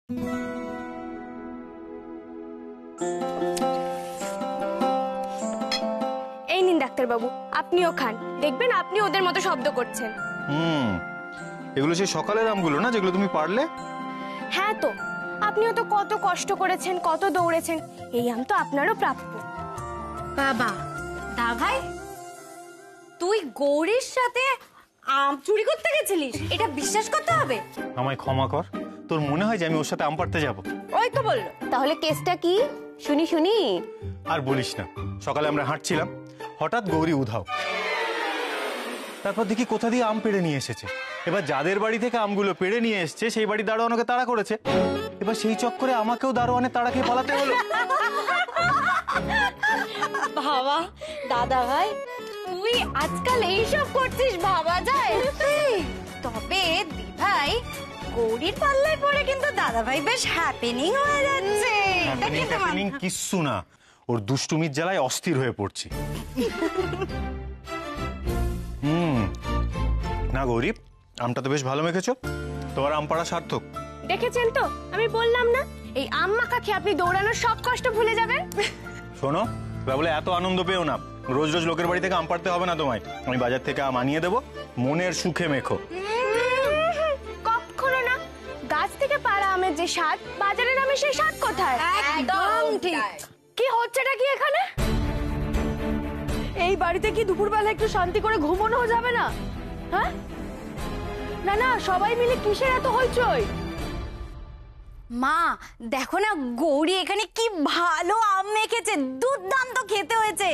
এই নিন ডাক্তারবাবু, আপনিও খান, দেখবেন আপনি ওদের মতো শব্দ করছেন। এগুলো সেই সকালের আমগুলো না যেগুলো তুমি পারলে? হ্যাঁ তো, আপনিও তো কত কষ্ট করেছেন, কত দৌড়েছেন, এই আম তো আপনারও প্রাপ্য। বাবা দা ভাই, তুই গৌরীর সাথে আম চুরি করতে গেছিলিস? এটা বিশ্বাস করতে হবে? আমায় ক্ষমা কর, তোর মনে হয় যে আমি ওর সাথে আম পাড়তে যাবো? ওই তো বললো। তাহলে কেসটা কি শুনি শুনি। আর বলিস না, সকালে আমরা হাঁটছিলাম, হঠাৎ গৌরী উধাও। তারপর দেখি কোথা দিয়ে আম পেড়ে নিয়ে এসেছে। এবার যাদের বাড়ি থেকে আমগুলো পেড়ে নিয়ে এসছে সেই বাড়ি দারোয়ানকে তাড়া করেছে। এবার সেই চক্করে আমাকেও দারোয়ানের তাড়া খেয়ে পালাতে হলো। বাবা দাদা ভাই, তুই আজকাল এইসব করছিস ভাবা যায়? তবে দি ভাই, গৌরীর পাল্লায় পড়ে কিন্তু দাদা ভাই বেশ হ্যাপেনিং হয়ে যাচ্ছে। হ্যাপেনিং কিচ্ছু না, ওর দুষ্টুমির জ্বালায় অস্থির হয়ে পড়ছি। না গৌরী, আমটা তো বেশ ভালো মেখেছো, তোমার আম পাড়া সার্থক। দেখেছেন তো, আমি বললাম না, এই আম মাখা খেয়ে আপনি দৌড়ানোর সব কষ্ট ভুলে যাবেন। শোনো, বলে এত আনন্দ পেও না, রোজ রোজ লোকের বাড়ি থেকে আম পাড়তে হবে না তোমায়। আমি বাজার থেকে আম আনিয়ে দেবো, মনের সুখে মেখো। কখনো না, গাছ থেকে পাড়া আমের যে স্বাদ, বাজারের আমের সেই স্বাদ কোথায়? একদম ঠিক। কি হচ্ছেটা কি এখানে? এই বাড়িতে কি দুপুরবেলা একটু শান্তি করে ঘুমানো যাবে না? হ্যাঁ না না, সবাই মিলে কিসের এত হইচই? মা দেখো না, গৌরী এখানে কি ভালো আম মেখেছে, দুর্দান্ত খেতে হয়েছে।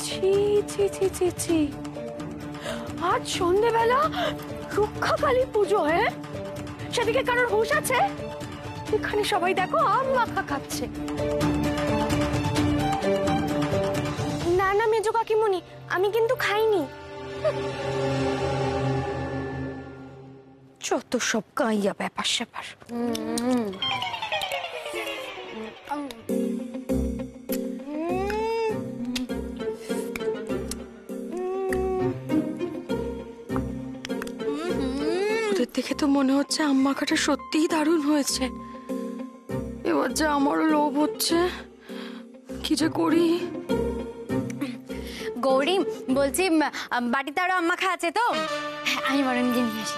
ছি ছি ছি ছি ছি, আজ সন্ধ্যেবেলা রক্ষাকালী পুজো, হ্যাঁ? সেদিকে কারোর হুঁশ আছে? এখানে সবাই দেখো আম মাখা খাচ্ছে। না না মেজো কাকিমণি, আমি কিন্তু খাইনি। যত সব গাইয়া ব্যাপার স্যাপার। ওদের দেখে তো মনে হচ্ছে আম মাখাটা সত্যিই দারুণ হয়েছে। এবার যা আমারও লোভ হচ্ছে, কি যে করি। গৌরী বলছি, বাটিতে আরো আম মাখা আছে তো? হ্যাঁ, আমি বরং গিয়ে নিয়ে আসি।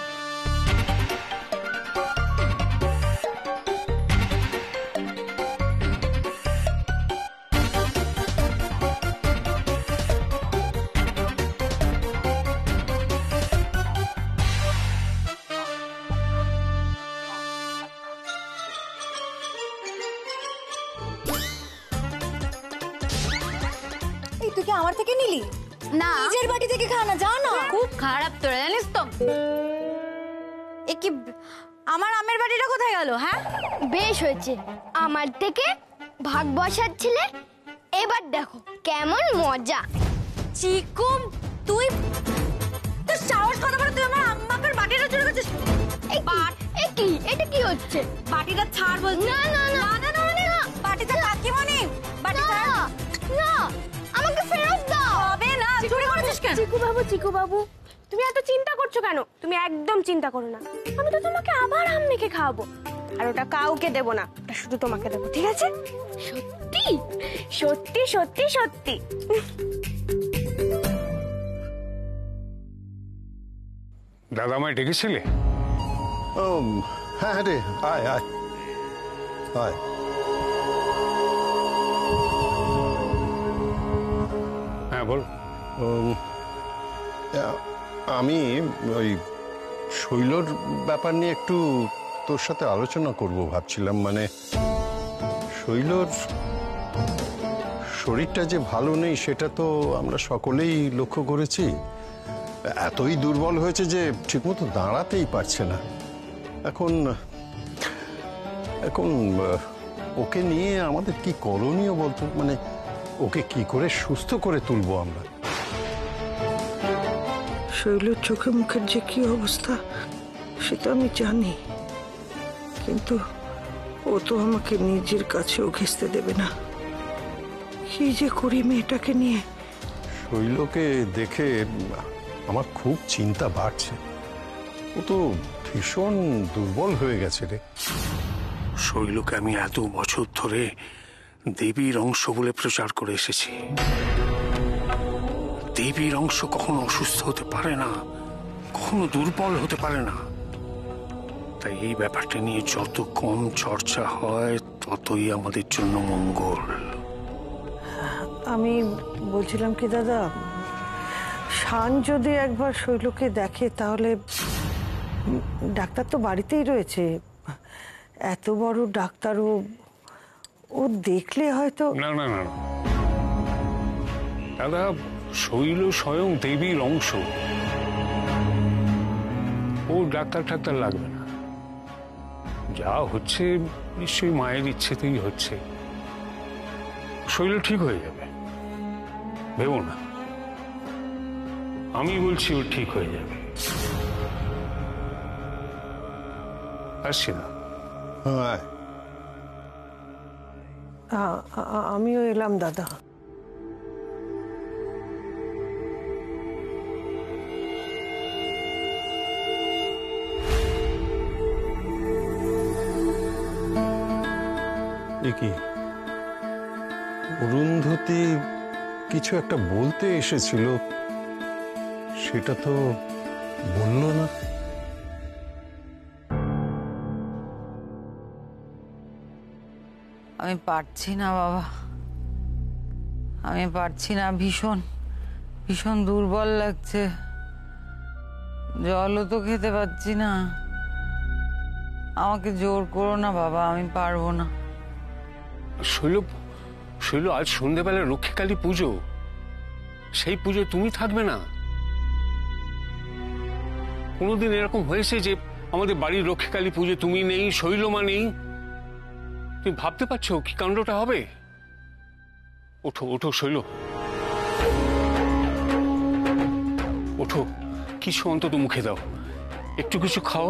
তুই কি আমার থেকে নিলি? না, নিজের বাটি থেকে খা না, যা না। খুব খারাপ তোরা, জানিস তো। এ কি, আমার আমের বাটিটা কোথায় গেল? হ্যাঁ, বেশ হয়েছে, আমার থেকে ভাগ বসাচ্ছিলে, এবার দেখো কেমন মজা। চিকুম, তুই তোর সাহস কত বড়, তুই আমার আম্মাকে বাটিটা চুরি করছিস? এটা কি হচ্ছে? বাটিটা ছাড় বলছি। না না না না না না না, বাটিটা কাকিমণি, বাটিটা না, আমাকে ফেরত দাও। হবে না, চুরি করেছিস কেন? চিকু বাবু, তুমি এত চিন্তা করছো কেন? তুমি একদম চিন্তা করো না, আমি তো তোমাকে আবার আম মেখে খাওয়াবো, আর ওটা কাউকে দেবো না, ওটা শুধু তোমাকে দেবো, ঠিক আছে? সত্যি সত্যি সত্যি সত্যি। দাদা আমায় ডেকেছিলে? হ্যাঁ রে, আয় আয় আয়। হ্যাঁ বল। আমি ওই শৈলর ব্যাপার নিয়ে একটু তোর সাথে আলোচনা করব ভাবছিলাম। মানে শৈলর শরীরটা যে ভালো নেই সেটা তো আমরা সকলেই লক্ষ্য করেছি। এতই দুর্বল হয়েছে যে ঠিকমতো দাঁড়াতেই পারছে না। এখন এখন ওকে নিয়ে আমাদের কি করণীয় বলতো? মানে ওকে কি করে সুস্থ করে তুলবো আমরা? শৈলের চোখে মুখের যে কি অবস্থা সেটা আমি জানি, কিন্তু ও তো আমাকে নিজের কাছেও ঘেঁষতে দেবে না। কি যে করি মেয়েটাকে নিয়ে। শৈলকে দেখে আমার খুব চিন্তা বাড়ছে। ও তো ভীষণ দুর্বল হয়ে গেছে রে। শৈলকে আমি এত বছর ধরে দেবীর অংশ বলে প্রচার করে এসেছি। দেবীর অংশ কখনো অসুস্থ হতে পারে না, কখনো দুর্বল হতে পারে না। তাই এই ব্যাপারটা নিয়ে যত কম চর্চা হয় ততই আমাদের জন্য মঙ্গল। আমি বলছিলাম কি দাদা, শান যদি একবার শৈলকে দেখে তাহলে, ডাক্তার তো বাড়িতেই রয়েছে, এত বড় ডাক্তারও ও দেখলে হয়তো। না না না দাদা, শৈল স্বয়ং দেবীর অংশ, ও ডাক্তার টাক্তার লাগবে না। যা হচ্ছে নিশ্চয়ই মায়ের ইচ্ছেতেই হচ্ছে। শৈল ঠিক হয়ে যাবে, ভেবো না। আমি বলছি ও ঠিক হয়ে যাবে। আসছি না। হ্যাঁ, আমিও এলাম দাদা। এ কি, অরুন্ধতী কিছু একটা বলতে এসেছিল, সেটা তো বললো না। আমি পারছি না বাবা, আমি পারছি না। ভীষণ ভীষণ দুর্বল লাগছে, জলও তো খেতে পাচ্ছি না। আমাকে জোর করো না বাবা, আমি পারবো না। শৈল, শৈল আজ সন্ধ্যেবেলা রক্ষীকালী পুজো, সেই পুজো তুমি থাকবে না? কোনোদিন এরকম হয়েছে যে আমাদের বাড়ির রক্ষীকালী পুজো তুমি নেই, শৈলমা নেই? তুমি ভাবতে পারছো কি কাণ্ডটা হবে? ওঠো ওঠো শৈল, ওঠো, কিছু অন্তত মুখে দাও, একটু কিছু খাও।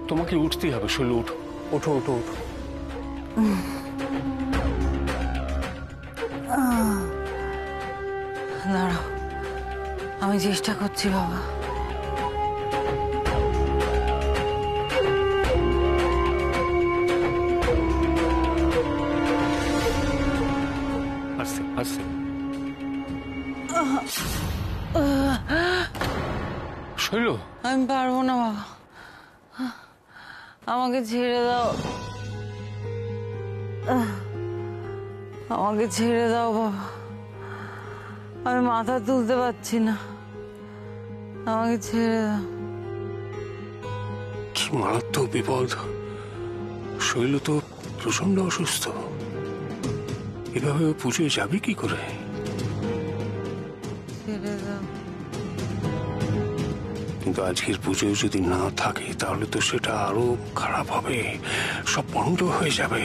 তোমাকে উঠতেই হবে শৈল, ওঠো ওঠো ওঠো ওঠো। দাঁড়াও, আমি চেষ্টা করছি বাবা। আস্তে আস্তে। শৈল, আমি পারবো না বাবা, আমাকে ছেড়ে দাও, আমাকে ছেড়ে দাও বাবা। আমি মাথা তুলতে পারছি না, আমাকে ছেড়ে দাও। কি মারাত্মক বিপদ! শৈল তো প্রচন্ড অসুস্থ, এভাবে পুজোয় যাবে কি করে? ছেড়ে দাও। কিন্তু আজকের পুজোয় যদি না থাকে তাহলে তো সেটা আরো খারাপ হবে, সব বন্ধ হয়ে যাবে।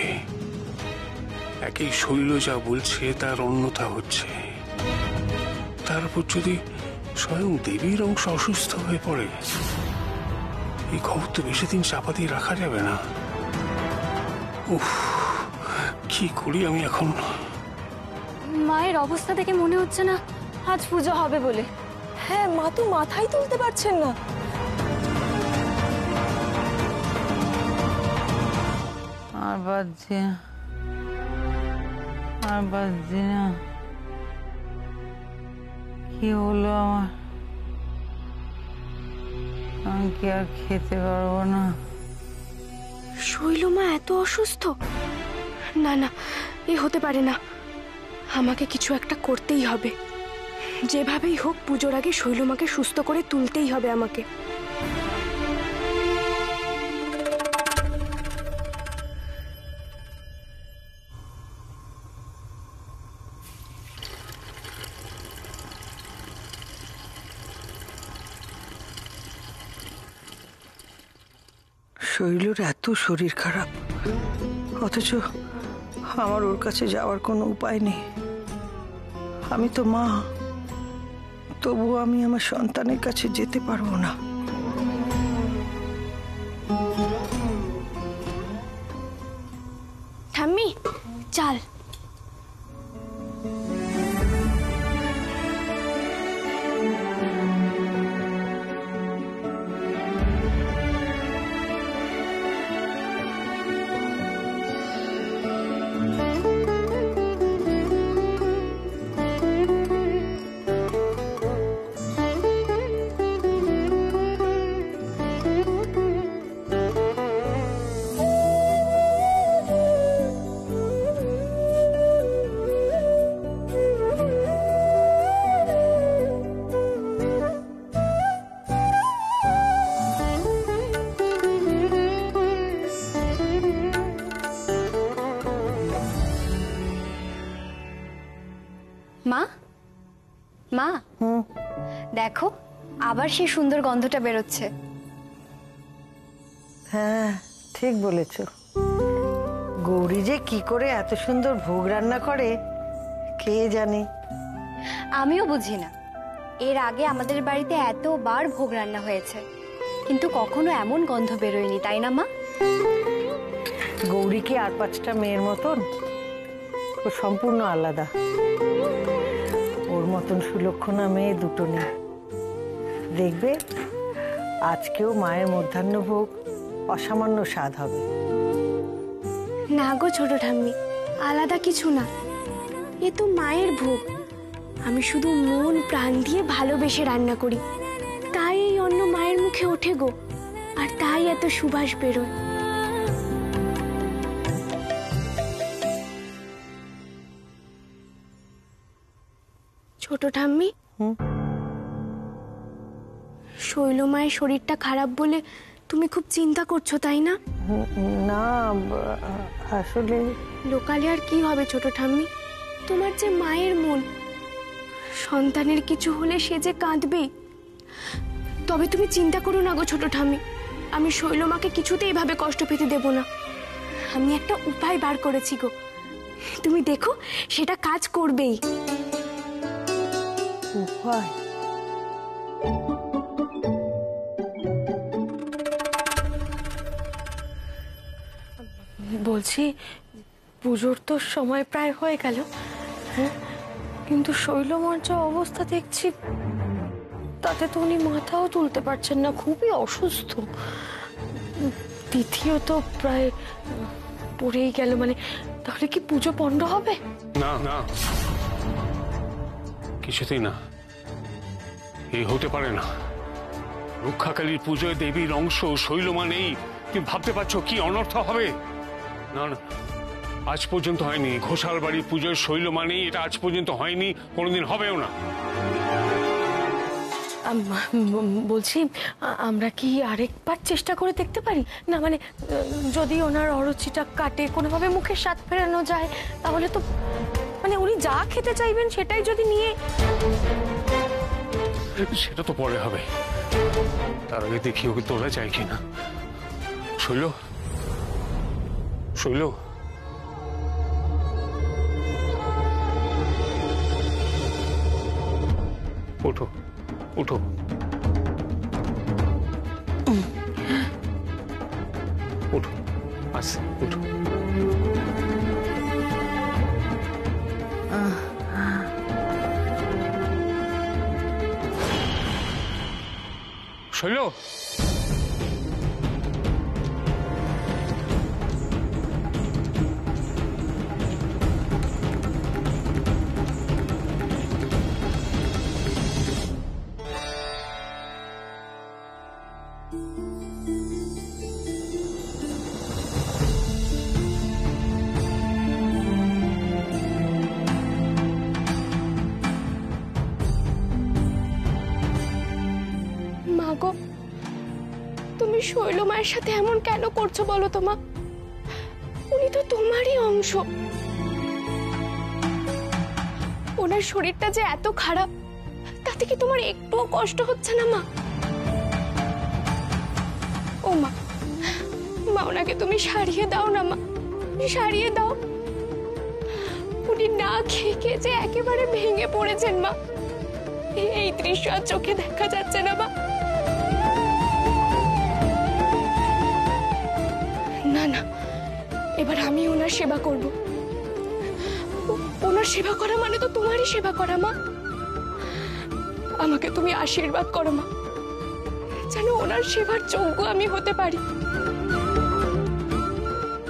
একই শৈল যা বলছে তার অন্যথা হচ্ছে, তারপর যদি স্বয়ং দেবীর অংশ অসুস্থ হয়ে পড়ে, এই খবর তো বেশি দিন চাপা দিয়ে রাখা যাবে না। উফ, কি করি আমি এখন? মায়ের অবস্থা দেখে মনে হচ্ছে না আজ পুজো হবে বলে। হ্যাঁ, মা তো মাথাই তুলতে পারছেন না। আর বাজছে না, আর বাজছে না। কি হলো আমার? আমি কি আর খেতে পারবো না? শৈলমা এত অসুস্থ? না না, এ হতে পারে না। আমাকে কিছু একটা করতেই হবে, যেভাবেই হোক পুজোর আগে শৈলমাকে সুস্থ করে তুলতেই হবে আমাকে। শৈলর এত শরীর খারাপ, অথচ আমার ওর কাছে যাওয়ার কোনো উপায় নেই। আমি তো মা, তবুও আমি আমার সন্তানের কাছে যেতে পারবো না। ঠাম্মি, চাল। মা মা দেখো আবার সেই সুন্দর গন্ধটা বেরোচ্ছে। হ্যাঁ ঠিক বলেছ। গৌরী যে কি করে এত সুন্দর ভোগ রান্না করে কে জানে। আমিও বুঝি না, এর আগে আমাদের বাড়িতে এতবার ভোগ রান্না হয়েছে কিন্তু কখনো এমন গন্ধ বেরোয়নি, তাই না মা? গৌরী কি আর 5টা মেয়ের মতন? ও সম্পূর্ণ আলাদা। ওর মতন সুলক্ষণা মেয়ে দুটো নেই। দেখবে আজকেও মায়ের মধ্যাহ্নভোগ অসামান্য স্বাদ হবে। না গো ছোট ঠাম্মি, আলাদা কিছু না, এ তো মায়ের ভোগ। আমি শুধু মন প্রাণ দিয়ে ভালোবেসে রান্না করি, তাই এই অন্ন মায়ের মুখে ওঠে গো, আর তাই এত সুবাস বেরোয়। ছোট ঠাম্মি, শৈল মায়ের শরীরটা খারাপ বলে তুমি খুব চিন্তা করছো, তাই না? না আসলে লোকালে আর কি হবে ছোট ঠাম্মি, তোমার যে মায়ের মন, সন্তানের কিছু হলে সে যে কাঁদবেই। তবে তুমি চিন্তা করো না গো ছোট ঠাম্মি, আমি শৈলমাকে কিছুতেই এভাবে কষ্ট পেতে দেব না। আমি একটা উপায় বার করেছি গো, তুমি দেখো সেটা কাজ করবেই। উপায়? বলছি পুজোর তো সময় প্রায় হয়ে গেল, হ্যাঁ, কিন্তু শৈলমার যা অবস্থা দেখছি তাতে তো উনি মাথাও তুলতে পারছেন না, খুবই অসুস্থ। তিথিও তো প্রায় পড়েই গেল, মানে তাহলে কি পুজো পণ্ড হবে? না না, কিছুতেই না, এই হতে পারে না। রক্ষাকালীর পুজোয় দেবীর অংশ শৈলমা নেই, তুমি ভাবতে পারছো কি অনর্থ হবে? না না, আজ পর্যন্ত হয়নি। ঘোষাল বাড়ির পুজোয় শৈলমা নেই, এটা আজ পর্যন্ত হয়নি, কোনোদিন হবেও না। বলছি আমরা কি আরেকবার চেষ্টা করে দেখতে পারি না? মানে যদি ওনার অরুচিটা কাটে, কোনোভাবে মুখে স্বাদ ফেরানো যায়, তাহলে তো মানে উনি যা খেতে চাইবেন সেটাই যদি নিয়ে। সেটা তো পরে হবে, তার আগে দেখি ওকে তোলা যায় কিনা। শৈল, শৈল, ওঠো ওঠো। ওঠো, আস্তে ওঠো। শৈল, গো, তুমি শৈল মায়ের সাথে এমন কেন করছো বলো তো মা? উনি তো তোমারই অংশ। ওনার শরীরটা যে এত খারাপ, তাতে কি তোমার একটুও কষ্ট হচ্ছে না মা? ও মা, মা ওনাকে তুমি সারিয়ে দাও না মা, সারিয়ে দাও। উনি না খেয়ে খেয়ে যে একেবারে ভেঙে পড়েছেন মা, এই দৃশ্য আর চোখে দেখা যাচ্ছে না মা। না না, এবার আমি ওনার সেবা করব। ওনার সেবা করা মানে তো তোমারই সেবা করা মা। আমাকে তুমি আশীর্বাদ করো মা, যেন ওনার সেবার যোগ্য আমি হতে পারি,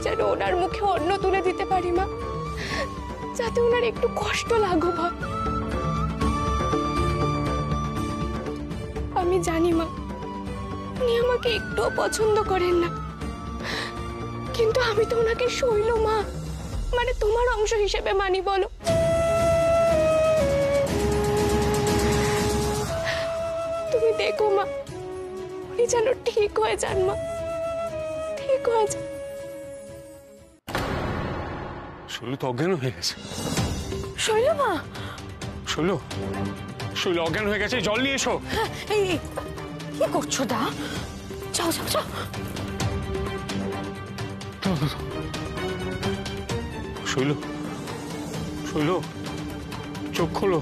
যেন ওনার মুখে অন্ন তুলে দিতে পারি মা, যাতে ওনার একটু কষ্ট লাঘব হয়। আমি জানি মা, উনি আমাকে একটুও পছন্দ করেন না, কিন্তু আমি তো ওনাকে শৈল মা, মানে তোমার অংশ হিসেবে মানি বলো। তুমি দেখো মা, উনি যেন ঠিক হয়ে যান মা, ঠিক হয়ে যান। শৈল তো অজ্ঞান হয়ে গেছে। শৈল মা, শৈল, শৈল অজ্ঞান হয়ে গেছে, জল নিয়ে এসো। এই কি করছো দা? যাও যাও যাও। শৈল, শৈল, চোখ খোলো,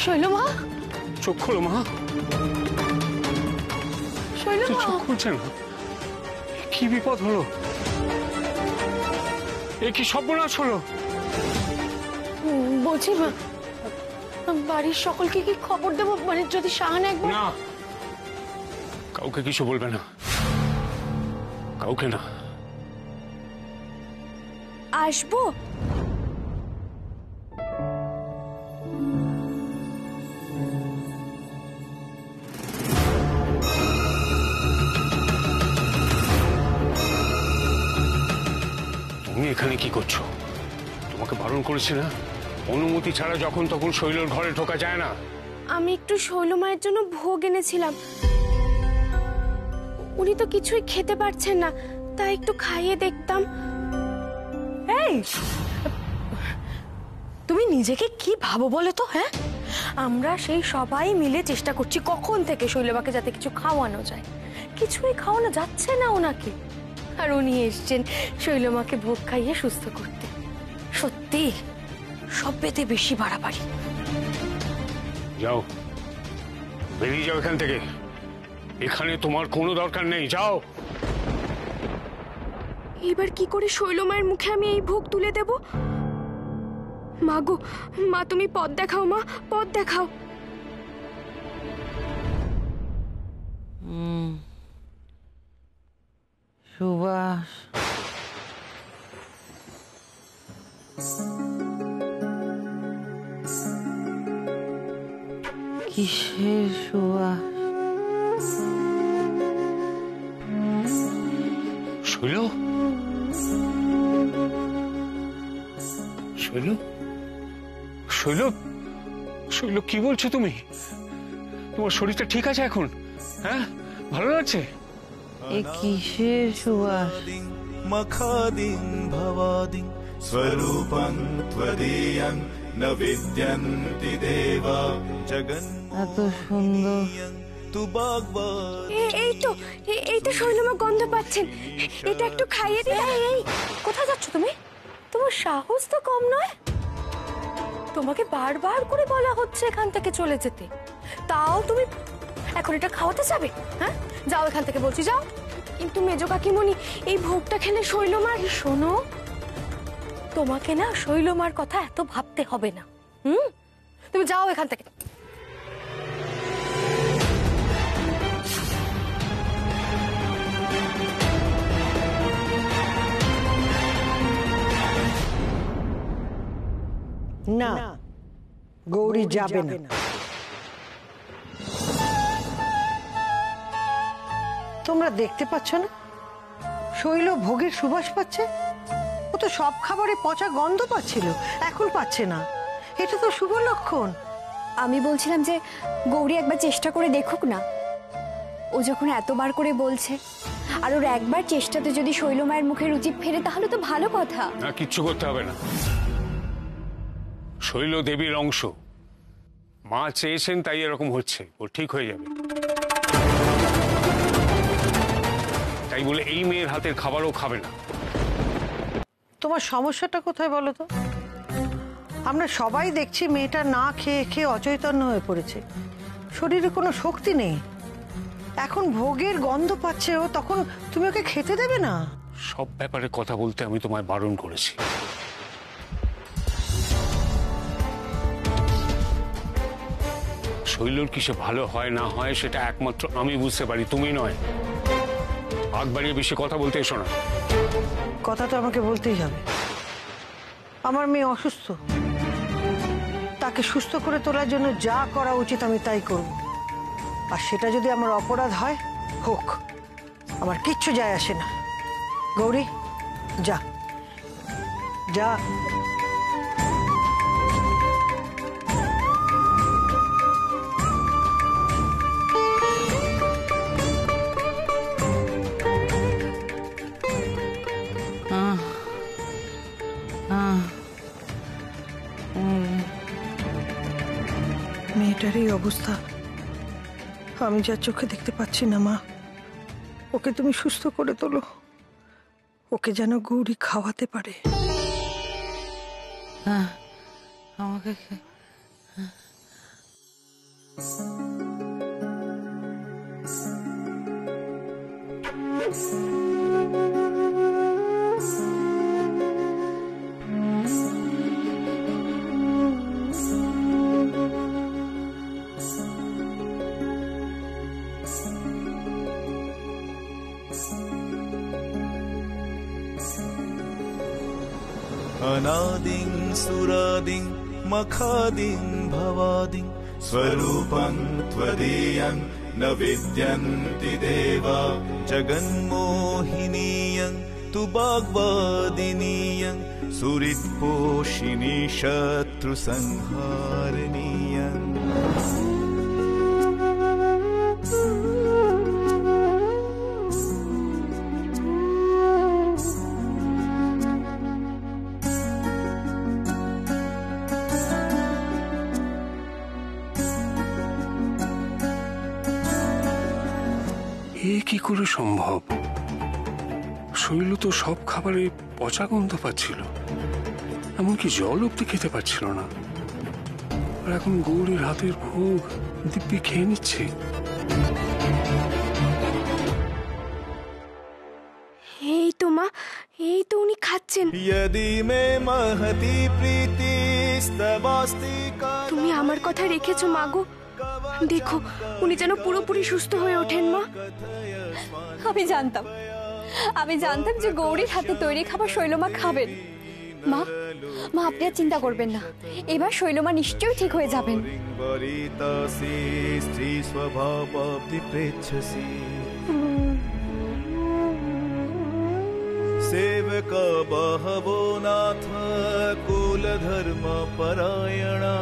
শৈল মা, চোখ খোলো মা। শৈল মা, চোখ খুলছে না, কি বিপদ হলো? এ কি সর্বনাশ হলো? বলছি মা, বাড়ির সকলকে কি খবর দেবো? মানে যদি শাহান একবার... না, কাউকে কিছু বলবে না, কাউকে না। আসবো? তুমি এখানে কি করছো? তোমাকে বারণ করেছি না, অনুমতি ছাড়া যখন তখন শৈলর ঘরে ঢোকা যায় না। আমি একটু শৈল মায়ের জন্য ভোগ এনেছিলাম, উনি তো কিছুই খেতে পারছেন না, তাই একটু খাইয়ে দেখতাম। এই, তুমি নিজেকে কি ভাবো বলো তো? হ্যাঁ, আমরা সেই সবাই মিলে চেষ্টা করছি কখন থেকে শৈলবাকে যাতে কিছু খাওয়ানো যায়, কিছুই খাওয়ানো যাচ্ছে না ওনাকে, আর উনি এসছেন শৈলমাকে ভোগ খাইয়ে সুস্থ করতে। সত্যি সব পেতে বেশি বাড়াবাড়ি। যাও, বেরিয়ে যাও এখান থেকে, এখানে তোমার কোনো দরকার নেই, যাও। এবার কি করে শৈলমায়ের মুখে আমি এই ভোগ তুলে দেব? মা গো, মা তুমি পথ দেখাও, মা পথ দেখাও। সুভাষ, কিসের সুভাষ? শৈল, শৈল, শৈল, শৈল, কি বলছো তুমি? তোমার শরীরটা ঠিক আছে এখন? হ্যাঁ, ভালো লাগছে? এ কিসের সুভাষ? मखादिं भवादिं स्वरूपं त्वदीयं न विद्यन्ति देवा এত সুন্দর। जगन्मोहनीयं तु भगवत्। এই তো শৈলমা গন্ধ পাচ্ছেন, এটা একটু খাইয়ে দিই। এই, কোথায় যাচ্ছ তুমি? তোমার সাহস তো কম নয়, তোমাকে বারবার করে বলা হচ্ছে এখান থেকে চলে যেতে, তাও তুমি এখন এটা খাওয়াতে যাবে? হ্যাঁ, যাও এখান থেকে বলছি, যাও। কিন্তু মেজ কাকিমণি, এই ভোগটা খেলে শৈলমার... শোনো, তোমাকে না শৈলমার কথা এত ভাবতে হবে না, তুমি যাও এখান থেকে। না, গৌরী যাবে না। তোমরা দেখতে পাচ্ছ না শৈল ভোগের সুবাস পাচ্ছে? ও তো সব খাবারে পচা গন্ধ পাচ্ছিল, এখন পাচ্ছে না, এটা তো শুভ লক্ষণ। আমি বলছিলাম যে গৌরী একবার চেষ্টা করে দেখুক না, ও যখন এতবার করে বলছে, আর ওর একবার চেষ্টাতে যদি শৈল মায়ের মুখে রুচি ফেরে তাহলে তো ভালো কথা। না, কিচ্ছু করতে হবে না, শৈল দেবীর অংশ, মা চেয়েছেন তাই এরকম হচ্ছে, ও ঠিক হয়ে যাবে। তাই বলে এই মেয়ের হাতের খাবারও খাবে না। তোমার সমস্যাটা কোথায় বলো তো? আমরা সবাই দেখছি মেয়েটা না খেয়ে খেয়ে অচৈতন্য হয়ে পড়েছে, শরীরে কোনো শক্তি নেই, এখন ভোগের গন্ধ পাচ্ছে ও, তখন তুমি ওকে খেতে দেবে না? সব ব্যাপারে কথা বলতে আমি তোমায় বারণ করেছি। শৈলর কিসে ভালো হয় না হয় সেটা একমাত্র আমি বুঝতে পারি, তুমি নয়। আগ বাড়িয়ে বেশি কথা বলতে এসো না। কথা তো আমাকে বলতেই হবে, আমার মেয়ে অসুস্থ, তাকে সুস্থ করে তোলার জন্য যা করা উচিত আমি তাই করব, আর সেটা যদি আমার অপরাধ হয় হোক, আমার কিচ্ছু যায় আসে না। গৌরী, যা যা। মেয়েটার এই অবস্থা আমি যা চোখে দেখতে পাচ্ছি না মা। ওকে তুমি সুস্থ করে তোলো, ওকে যেন গৌরী খাওয়াতে পারে। হ্যাঁ, আমাকে अनादिं सुरादिं मखादिं भवादिं स्वरूपं त्वदीयं न विद्यन्ति देवा जगन्मोहिनीयं तु वाग्वादिनीयं सुहृत्पोषिणी शत्रुसंहारिणीयं এ কি করে সম্ভব? শৈল তো সব খাবারে পচা গন্ধ পাচ্ছিল, এমনকি জল অব্দি খেতে পারছিল না। আর এখন গৌরীর হাতের ভোগ দিব্যি খেয়ে নিচ্ছে। এই তো মা, এই তো উনি খাচ্ছেন। यदि मे महती प्रीतिस्तवास्ति তুমি আমার কথা রেখেছো মাগো। দেখো উনি যেন পুরোপুরি সুস্থ হয়ে ওঠেন মা। আমি জানতাম যে গৌরীর হাতে তৈরি খাবার শৈলমা খাবেন। মা মা আপনি আর চিন্তা করবেন না, এবার শৈলমা নিশ্চয়ই ঠিক হয়ে যাবেন। वरितासि स्त्री स्वभावाब्धि प्रेच्छसि सेवक बहवो नाथ कुल धर्म परायणा